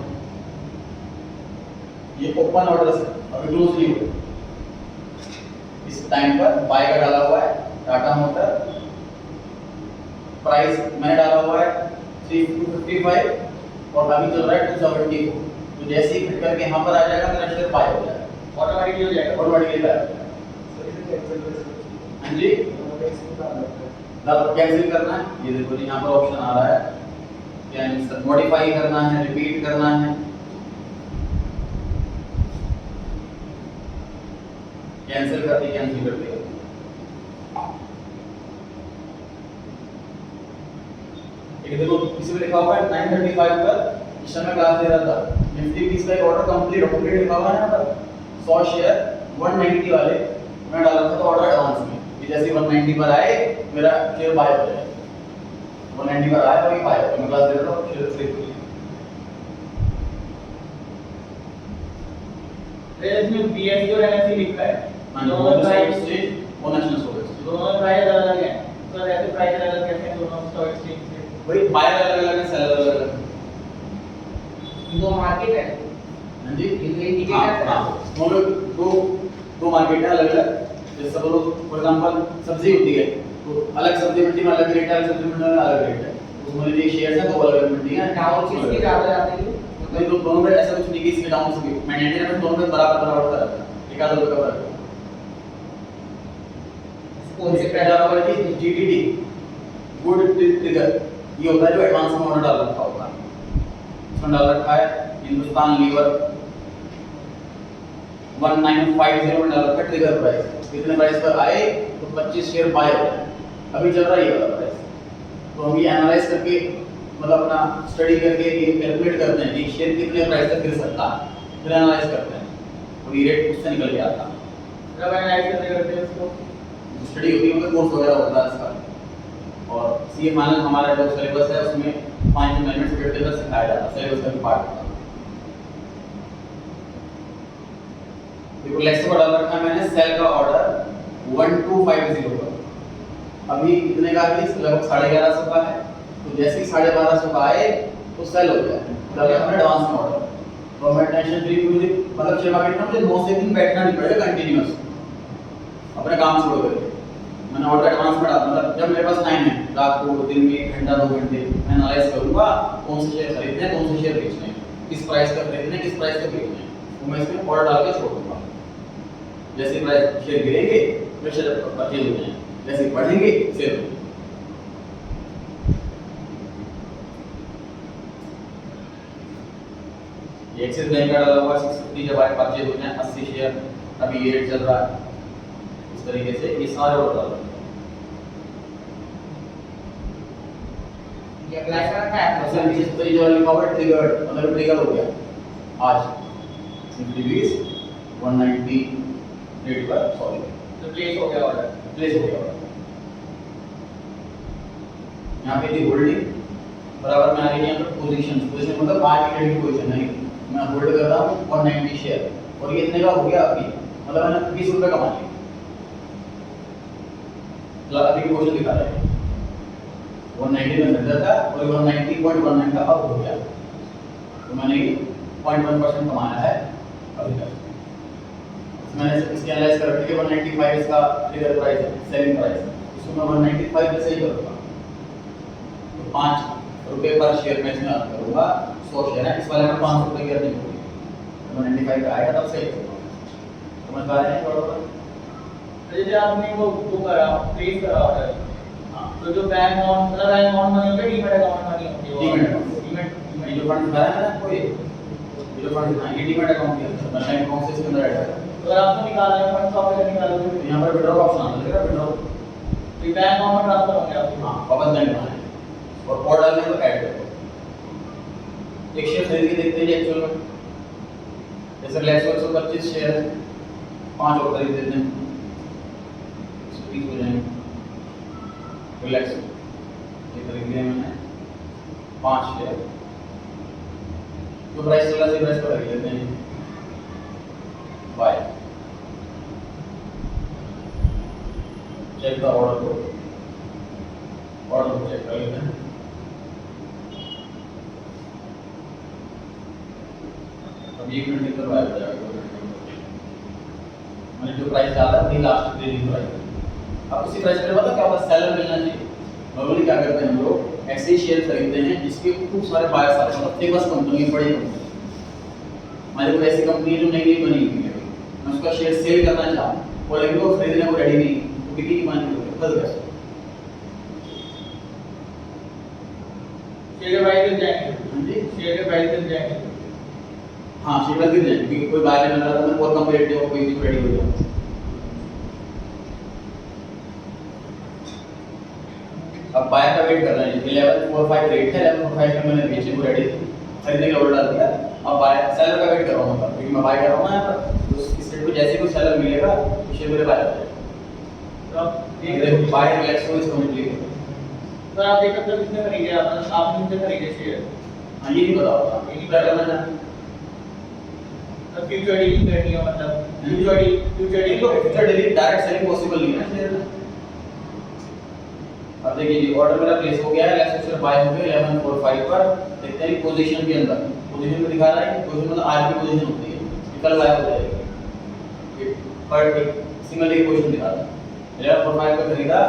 ये ओपन ऑर्डर है, अभी क्लोज नहीं हुआ। इस टाइम पर बाय का डाला हुआ है टाटा मोटर, प्राइस मैंने डाला हुआ है 255 और अभी चल रहा है 274। तो जैसे ही फिट करके यहाँ पर आ जाएगा मेरा शेयर बाय हो जाएगा, ऑटोमेटिकली हो जाएगा, ऑटोमेटिकली बाय हो जाएगा। हाँ जी, कैंसिल करना है, ये देखो जी यहाँ पर ऑप्शन आ रहा है, कैंसिल मॉडिफाई करना है, रिपीट करना है, कैंसिल कर दी, कैंसिल कर दिया। ये देखो इसमें लिखा हुआ है 935 पर इस समय क्लास दे रहा था, निफ्टी 20 का एक ऑर्डर कंप्लीट लिखा हुआ है ना, 100 शेयर 190 वाले मैं डाला था, तो ऑर्डर एडवांस में कि जैसे 190 पर आए मेरा शेयर बाय हो जाए, 190 पर आया वही बाय हो, मैं क्लास दे रहा था शेयर खरीद लिया। इसमें BSE और NSE लिखा है, दोनों प्राइस एक्सचेंज और नेशनल स्टॉक एक्सचेंज, दोनों प्राइस अलग है, तो ऐसे प्राइस अलग कैसे हैं दोनों स्टॉक एक्सचेंज से? वही बायर अलग अलग है, सेलर अलग अलग है। दो मार्केट है। हाँ जी, ये इंडिकेटर है। हाँ, दोनों दो मार्केट है अलग अलग। जैसे सब लोग फॉर एग्जांपल सब्जी होती है तो अलग सब्जी मंडी में अलग रेट है, अलग सब्जी मंडी में अलग रेट है। उसमें जो शेयर्स हैं दो अलग अलग मिलती हैं। डाउन किसकी ज्यादा जाती है? नहीं तो दोनों में ऐसा कुछ नहीं कि इसके डाउन से मैंडेटरी में दोनों में बराबर बराबर का रहता है, एक आधा रुपये का फर्क है। कौन से पहला वाला कि जीटीडी गुड ट्रिगर, ये होता है जो एडवांस में ऑर्डर डाल रखा होता है। इसमें डाल रखा है हिंदुस्तान लीवर 1950 में डाल रखा है ट्रिगर प्राइस, कितने प्राइस पर आए तो 25 शेयर बाय हो गए, अभी चल रहा है ये वाला प्राइस। तो हम ये एनालाइज करके मतलब अपना स्टडी करके ये कैलकुलेट करते हैं कि शेयर कितने प्राइस तक गिर सकता है, फिर एनालाइज करते हैं और ये रेट उससे निकल के आता है। जब एनालाइज करते हैं उसको स्टडी होती है, कोर्स वगैरह होता है इसका। और सीए फाइनल हमारा जो सिलेबस है उसमें फाइनेंशियल मैनेजमेंट से रिलेटेड सिखाया जाता है, सिलेबस का भी पार्ट होता है। देखो लेक्चर पर डाल रखा है मैंने सेल का ऑर्डर 1250 का, अभी कितने का है? लगभग 1150 का है। तो जैसे ही 1250 का आए तो सेल हो गया, तब हमने एडवांस में ऑर्डर। तो मैं टेंशन फ्री मुझे मतलब शेयर मार्केट में मुझे 9 से दिन बैठना नहीं पड़ेगा कंटिन्यूअस अपने काम छोड़ करके। मैंने ऑर्डर एडवांस में डाला, मतलब जब मेरे पास टाइम है रात को, दिन में 1 घंटा 2 घंटे मैं एनालाइज करूंगा कौन से शेयर खरीदने हैं, कौन से शेयर बेचने हैं, किस प्राइस का खरीदने हैं, किस प्राइस का बेचने हैं, तो मैं इसमें ऑर्डर डाल के छोड़ दूंगा। जैसे प्राइस शेयर गिरेंगे फिर शेयर परचेज हो जाएंगे, जैसे बढ़ेंगे सेल हो। ये एक्सिस बैंक का डाला हुआ 650 जब आए परचेज हो जाए 80 शेयर, अभी ये रेट चल रहा है। इस तरीके से ये सारे ऑर्डर डाल रहे हैं। ये अप्लाई कर रखा है सबसे नीचे तो ये जो लिखा हुआ है ट्रिगर्ड, मतलब ट्रिगर हो गया आज इंक्रीज 190 रेट पर, सॉरी तो प्लेस हो गया ऑर्डर, प्लेस हो गया। यहाँ पे थी होल्डिंग, बराबर में आ रही है यहाँ पे पोजीशन, पोजीशन मतलब बाय की ट्रेडिंग पोजीशन नहीं, मैं होल्ड कर रहा हूँ 190 शेयर और ये इतने का हो गया अभी, मतलब मैंने 20 रुपए कमा लिए। तो अभी की पोजीशन दिखा रहा है 190 में खरीदा था और 190.19 का अब हो गया, तो मैंने 0.1% कमाया है अभी तक। मैंने इसके एनालाइज कर रखी है 195 इसका ट्रिगर प्राइस है, सेलिंग प्राइस, इसको मैं 195 पे सही करूंगा तो 5 रुपए पर शेयर में इसमें करूंगा। 100 शेयर है, इस वाले में 5 रुपए की अर्निंग होगी, 195 पे आएगा तब सही करूंगा। समझ पा रहे हैं थोड़ा? जैसे आपने वो करा प्लेस करा ऑर्डर, तो जो बैंक अकाउंट मतलब बैंक अकाउंट मनी होता है, डीमैट अकाउंट मनी होती है, डीमैट ये जो फंड दिखाया है ना कोई, ये जो फंड दिखाया ये डीमैट अकाउंट के अंदर बैंक अकाउंट से इसके अंदर ऐड है। अगर आपको निकालना है फंड सॉफ्ट कर निकालोगे तो यहाँ पर विड्रॉ का ऑप्शन आता है, विड्रॉ तो बैंक अकाउंट में ट्रांसफर होंगे आपके। हाँ वापस बैंक में आए और डालने को ऐड करो। एक शेयर खरीद के देखते हैं एक्चुअल में, जैसे रिलायंस 125 शेयर है, 5 और खरीद देते हैं 130 हो जाएंगे। रिलैक्स ये खरीद लिया मैंने 5 शेयर, जो प्राइस चला से प्राइस पर खरीद लेते हैं बाय। चेक द ऑर्डर को, ऑर्डर को चेक कर लेते हैं। अब 1 मिनट निकल रहा है, मैंने जो प्राइस डाला वही लास्ट ट्रेडिंग प्राइस है। अब उसी प्राइस पर पता क्या होता है, सेलर मिलना चाहिए। नॉर्मली क्या करते हैं हम लोग, ऐसे ही शेयर खरीदते हैं जिसके खूब सारे बायर्स आते हैं, फेमस कंपनी है, बड़ी कंपनी। हमारी कोई ऐसी कंपनी है जो नई नई बनी हुई है, मैं उसका शेयर सेल करना चाहूँ और लेकिन वो खरीदने को रेडी नहीं, तो बिक्री की मांग नहीं, फंस गया। शेयर के प्राइस गिर जाएंगे, हाँ जी, शेयर के प्राइस गिर जाएंगे। हाँ शेयर गिर जाएंगे क्योंकि कोई बायर मिल रहा था, मैं और कंपेटिटिव हो कोई रेडी हो जाए। अब बायर का वेट कर रहे हैं, 1145 रेट है, 1145 में मैंने बेचने को रेडी थी, खरीदने का ऑर्डर डाल दिया। अब बायर सेलर का वेट कर रहा हूँ, मतलब क्योंकि मैं बाय कर रहा हूँ यहाँ पर, तो इस रेट पे जैसे कोई सेलर मिलेगा तो शेयर मेरे बाय हो जाएगा। तो आप देख ये देखो बाय रिलैक्स हो इसको कंप्लीट। तो आप देख सकते हो कितने खरीदे आपने कितने खरीदे शेयर। हाँ ये नहीं पता होता, ये नहीं पता करना चाहते। तो फ्यूचर डीलिंग करनी है, मतलब फ्यूचर डीलिंग तो future dealing direct selling possible नहीं है शेयर में। अब देखिए जी ऑर्डर मेरा प्लेस हो गया है, लेट्स से बाय हो गया 1145 पर। देखते हैं पोजीशन के अंदर, पोजीशन में दिखा रहा है, पोजीशन मतलब आज की पोजीशन होती है, कल बाय हो जाएगी। पर एक सिंगल डे पोजीशन दिखा रहा है, 1145 का खरीदा,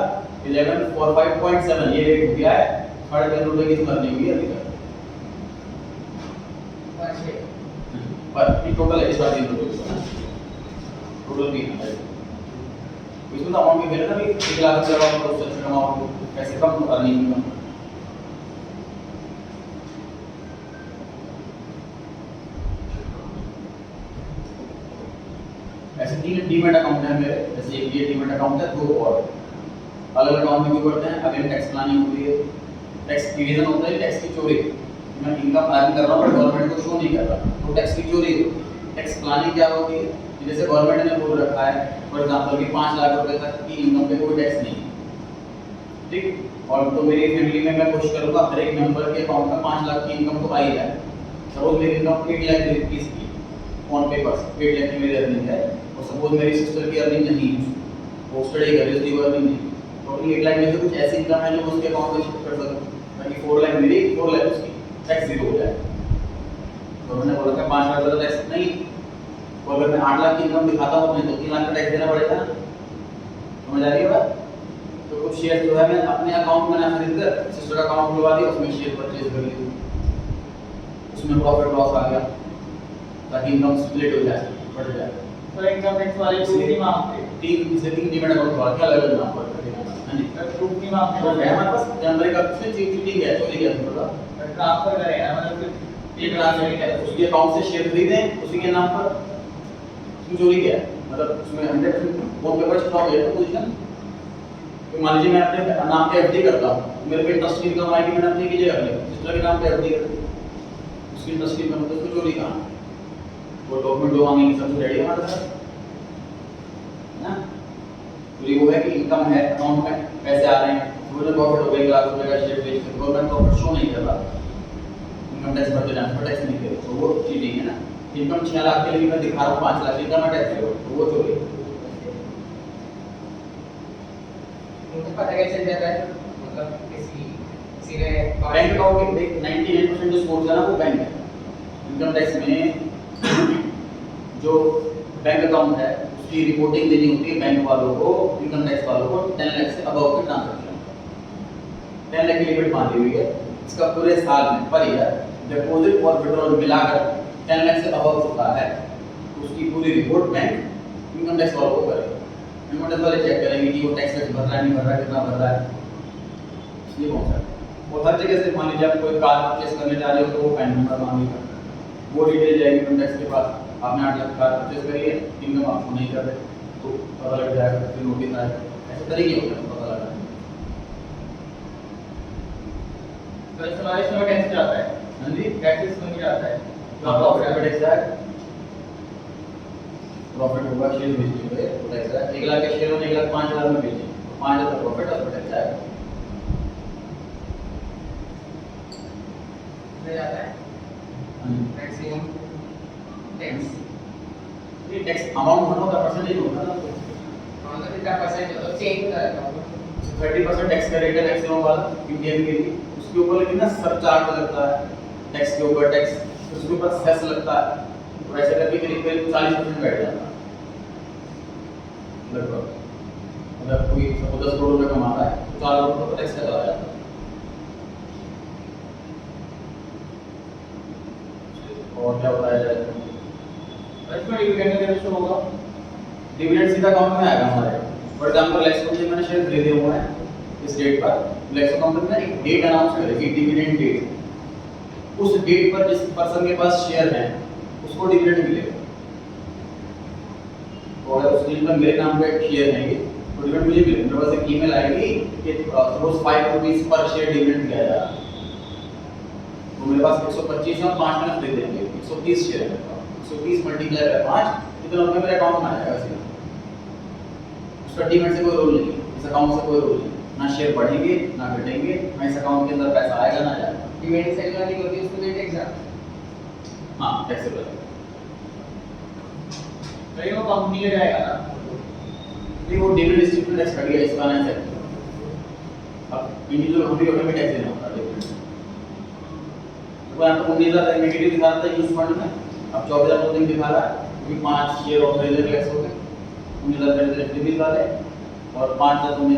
1145.7 ये रेट हो गया है, ₹3.5 रुपए की अर्निंग हुई अभी तक पर ये टोटल है ₹3.5 रुपए टोटल भी है इसमें तो अमाउंट भी मिले ना भी 1 लाख से अमाउंट तो उससे अच्छा अमाउंट कैसे कम अर्निंग कम ऐसे 3 डीमैट अकाउंट है मेरे जैसे एक ये डीमैट अकाउंट है 2 और अलग अकाउंट में क्यों करते हैं अगेन टैक्स प्लानिंग होती है टैक्स इवेजन होता है टैक्स की चोरी मैं इनकम अर्न कर रहा हूं पर गवर्नमेंट को शो नहीं कर रहा तो टैक्स की चोरी टैक्स प्लानिंग क्या होती है कि जैसे गवर्नमेंट ने बोल रखा है फॉर एग्जांपल कि 5 लाख रुपए तक की इनकम पे कोई टैक्स नहीं है ठीक और तो मेरी फैमिली में मैं कोशिश करूंगा हर एक मेंबर के अकाउंट में 5 लाख की इनकम तो आ ही जाए सपोज मेरी इनकम 8 लाख रुपीस की ऑन पेपर 8 लाख की मेरी अर्निंग है और सपोज मेरी सिस्टर की अर्निंग नहीं है वो स्टडी कर रही है उसकी अर्निंग नहीं टोटल 8 लाख में से कुछ ऐसी इनकम है जो उसके अकाउंट में शिफ्ट कर सकूं ताकि 4 लाख मेरी 4 लाख उसकी टैक्स जीरो हो जाए तो मैंने बोला था 5 लाख का टैक्स नहीं और अगर मैं 8 लाख की इनकम दिखाता हूं तो 3 लाख का टैक्स देना पड़ेगा समझ आ रही है बात तो कुछ शेयर जो है मैं अपने अकाउंट में ना खरीद कर सिस्टर अकाउंट खुलवा दिया उसमें शेयर परचेज कर ली उसमें प्रॉफिट लॉस आ गया ताकि इनकम स्प्लिट हो जाए बढ़ जाए तो इनकम टैक्स वाले प्रूफ नहीं मांगते 3 डीमैट अकाउंट खुलवा के अलग अलग नाम पर हां जी प्रूफ नहीं मांगते तो है हमारे पास जनवरी का उसमें चीटिंग है चोरी है थोड़ा ट्रांसफर करें ना मतलब एक ट्रांसफर किया उसके अकाउंट से शेयर खरीदे उसी के नाम पर उसमें चोरी किया मतलब उसमें 100% फोन पेपर छपा हो गया पोजीशन तो मान लीजिए मैं अपने नाम पे एफडी करता हूं मेरे पे इंटरेस्ट की इनकम आएगी मैंने अपनी की जगह ले सिस्टर के नाम पे एफडी कर दी उसकी इंटरेस्ट की इनकम तो उसको चोरी कहां वो डॉक्यूमेंट जो मांगेंगे सब रेडी है हमारे पास ना चोरी वो है कि इनकम है अकाउंट में पैसे आ रहे हैं मुझे प्रॉफिट हो गया 1 लाख रुपए का शेयर बेच के गवर्नमेंट प्रॉफिट शो नहीं कर रहा इनकम टैक्स भरते जाना टैक्स नहीं करे तो वो चीटिंग है ना इनकम 6 लाख के लिए मैं दिखा रहा हूं 5 लाख इनकम टैक्स है तो वो चोरी मुझे पता कैसे चलता है मतलब किसी ने बैंक अकाउंट के 99% जो सोर्स है ना वो बैंक है इनकम टैक्स में जो बैंक अकाउंट है उसकी रिपोर्टिंग देनी होती है बैंक वालों को इनकम टैक्स वालों को 10 लाख से अबव के ट्रांजैक्शन 10 लाख की लिमिट बांधी हुई है इसका पूरे साल में पर ईयर डिपॉजिट और विड्रॉल मिलाकर 10 लाख से अबव होता है उसकी पूरी रिपोर्ट बैंक इनकम टैक्स वालों को करेगा इनकम टैक्स वाले चेक करेंगे कि वो टैक्स भर रहा है नहीं भर रहा है कितना भर रहा है ये कौन सा और हर जगह से मान लीजिए आप कोई कार परचेस करने जा रहे हो तो वो पैन नंबर मांगेगा वो डिटेल जाएगी इनकम टैक्स के पास आपने 8 लाख कार परचेस करी है इनकम आपको नहीं कर रहे तो पता लग जाएगा फिर नोटिस आएगा ऐसे तरीके होते हैं पता लगा तो इस हमारे इसमें टैक्स जाता है हां जी टैक्स में जाता है तो प्रॉफिट पे टैक्स है प्रॉफिट होगा शेयर बेचने पे तो टैक्स है 1 लाख के शेयर में 1 लाख 5 हजार में बेचे तो 5 हजार प्रॉफिट और टैक्स आएगा जाता है मैक्सिमम टैक्स ये टैक्स अमाउंट होना होता परसेंटेज होता है मतलब कितना परसेंट होता है चेंज करता है 30% टैक्स का रेट है मैक्सिमम वाला इंडियन के लिए उसके ऊपर लेकिन ना सरचार्ज लगता है टैक्स के ऊपर टैक्स उसके ऊपर सेस लगता है तो ऐसे करके करीब 40% बैठ जाता है लगभग अगर कोई 10 करोड़ रुपए कमाता है तो 4 करोड़ रुपए टैक्स का चला जाता है और क्या बताया जाए इसमें डिविडेंड का रेशो होगा डिविडेंड सीधा अकाउंट में आएगा हमारे फॉर एग्जांपल लेट्स सपोज मैंने शेयर खरीदे हुए हैं इस डेट पर लेट्स कंपनी ने एक डेट अनाउंस करेगी डिविडेंड डेट उस डेट पर जिस पर्सन के पास शेयर है उसको डिविडेंड मिलेगा और उस दिन पर मेरे नाम पे शेयर है ये तो डिविडेंड मुझे मिलेगा मेरे पास एक ईमेल आएगी कि सपोज 5 रुपीस पर शेयर डिविडेंड दिया जा रहा है तो मेरे पास 125 और 5 में खरीदे हैं 130 शेयर है 130 मल्टीप्लाई बाय 5 इतना रुपए मेरे अकाउंट में आ जाएगा सीधा उसका डीमैट से कोई रोल नहीं इस अकाउंट से कोई रोल नहीं ना शेयर बढ़ेंगे ना घटेंगे ना इस अकाउंट के अंदर पैसा आएगा ना जाएगा डिविडेंड सेल वाली होती है उसको तो टैक्स आता हां टैक्सेबल तो ये वो कंपनी का जाएगा ना नहीं वो डिविडेंड डिस्ट्रीब्यूशन टैक्स कट गया इसका नहीं है अब इंडिविजुअल हम भी में टैक्स देना होता है तो यहाँ पर 19000 नेगेटिव दिखा रहा था यूज फंड में अब 24000 समथिंग दिखा रहा है क्योंकि 5 शेयर ऑफ रेजर फ्लेक्स हो गए 19000 रेजर भी दिखा रहे और 5000 में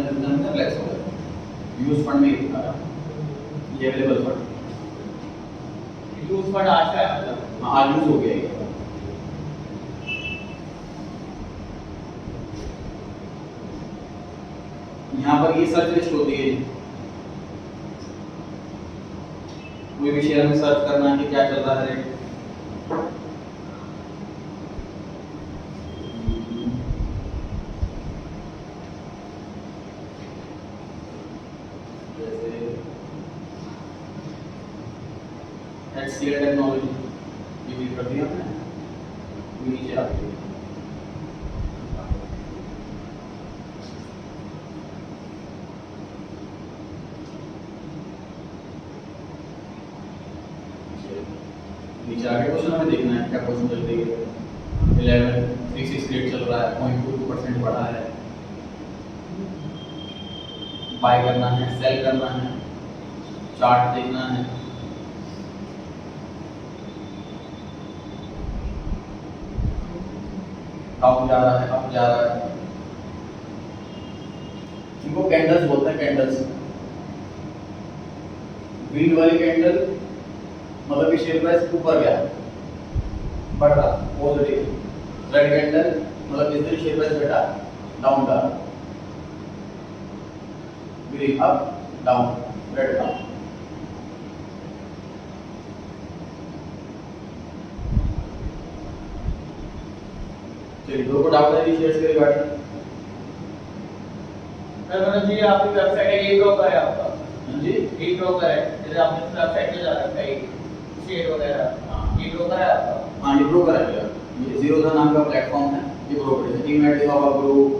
फ्लेक्स हो गए यूज फंड में ही दिखा रहा ये अवेलेबल फंड, यूज फंड आज का है मतलब। हाँ आज यूज हो गया ये। यहाँ पर ये सर्च लिस्ट होती है, कोई भी शेयर में सर्च करना है कि क्या चल रहा है रेट। जैसे HCL टेक्नोलॉजी ये भी कर दिया हमने, ये नीचे आती है। नीचे आगे क्वेश्चन हमें देखना है क्या क्वेश्चन चल रही है। 11,368 चल रहा है, 0.22% बढ़ा है। बाय करना है, सेल करना है, चार्ट देखना है। डाउन जा रहा है, अप जा रहा है। इनको कैंडल्स बोलते हैं, कैंडल्स। ग्रीन वाली कैंडल मतलब कि शेयर प्राइस ऊपर गया, बढ़ रहा, पॉजिटिव। रेड कैंडल मतलब इस तरह शेयर प्राइस घटा, डाउन का। Green up, down, red down. चलिए दो को डाउन है शेयर्स के रिगार्डिंग। मनोज जी आपकी वेबसाइट है, ये ब्रोकर है आपका? हाँ जी, ये ब्रोकर है, जैसे आपने वेबसाइट पे जा रखा है शेयर वगैरह, हाँ। ये ब्रोकर है आपका? हाँ ये ब्रोकर है भैया, ये जीरोधा नाम का प्लेटफॉर्म है, ये ब्रोकर है। डीमैट लिखा हुआ ग्रुप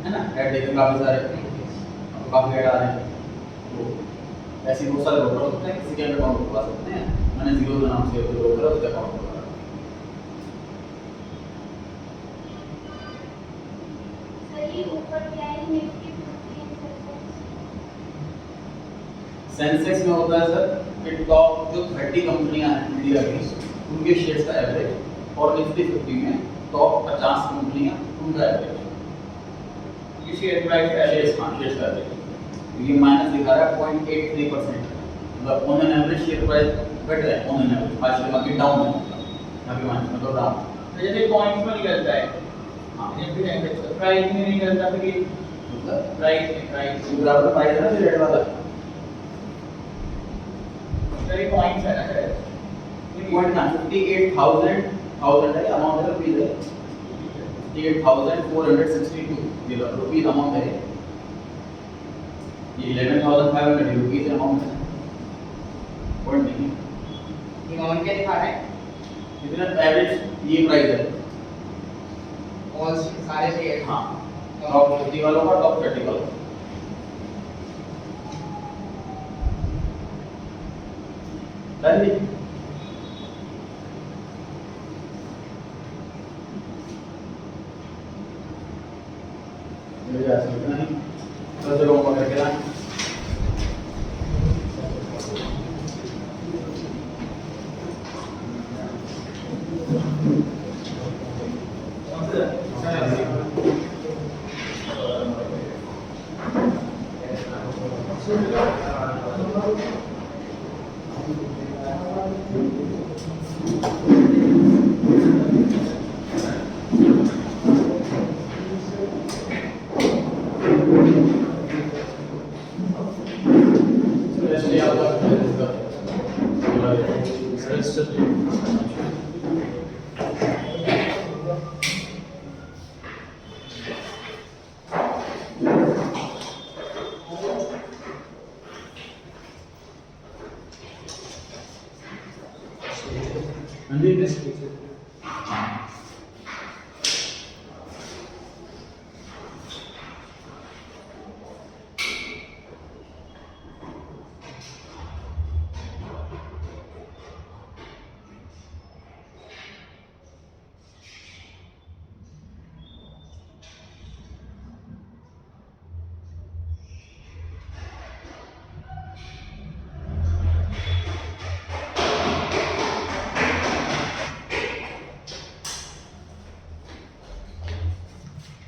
है ना, ऐड देखें काफी सारे, आपको काफी ऐड आ रहे हैं। तो ऐसे बहुत सारे ब्रोकर होते हैं, किसी के अंदर अकाउंट खुलवा सकते हैं। मैंने जीरोधा नाम से ब्रोकर है, उसका अकाउंट खुलवा। सेंसेक्स में होता है सर कि टॉप जो 30 कंपनियां हैं इंडिया की, उनके शेयर्स का एवरेज, और निफ्टी 50 में टॉप 50 कंपनियां, उनका एवरेज। ये शेयर प्राइस है, शेयर्स, हाँ शेयर्स का एवरेज। ये माइनस दिखा रहा है 0.83%, मतलब on an average share price घट रहा है, ऑन एन एवरेज। आज के मार्केट डाउन है, अभी माइनस मतलब डाउन। जैसे पॉइंट्स में निकलता है, हाँ निफ्टी सेंसेक्स प्राइस में निकलता, फिर ये मतलब प्राइस बराबर प्राइस है ना, रेड वाला सर, पॉइंट्स है ना सर? पॉइंट ना 58,000 है अमाउंट है, रुपीज है 58,462 ये रुपीज अमाउंट है। ये 11,500 रुपीज अमाउंट है, पॉइंट नहीं। ये अमाउंट क्या दिखा रहे हैं? इतना एवरेज ये प्राइस है, ऑल सारे शेयर। हाँ टॉप 50 वालों का, टॉप 30 वालों का। डन जी। मेरे ऐसे इतना ही, 10 जगहों पर करके ना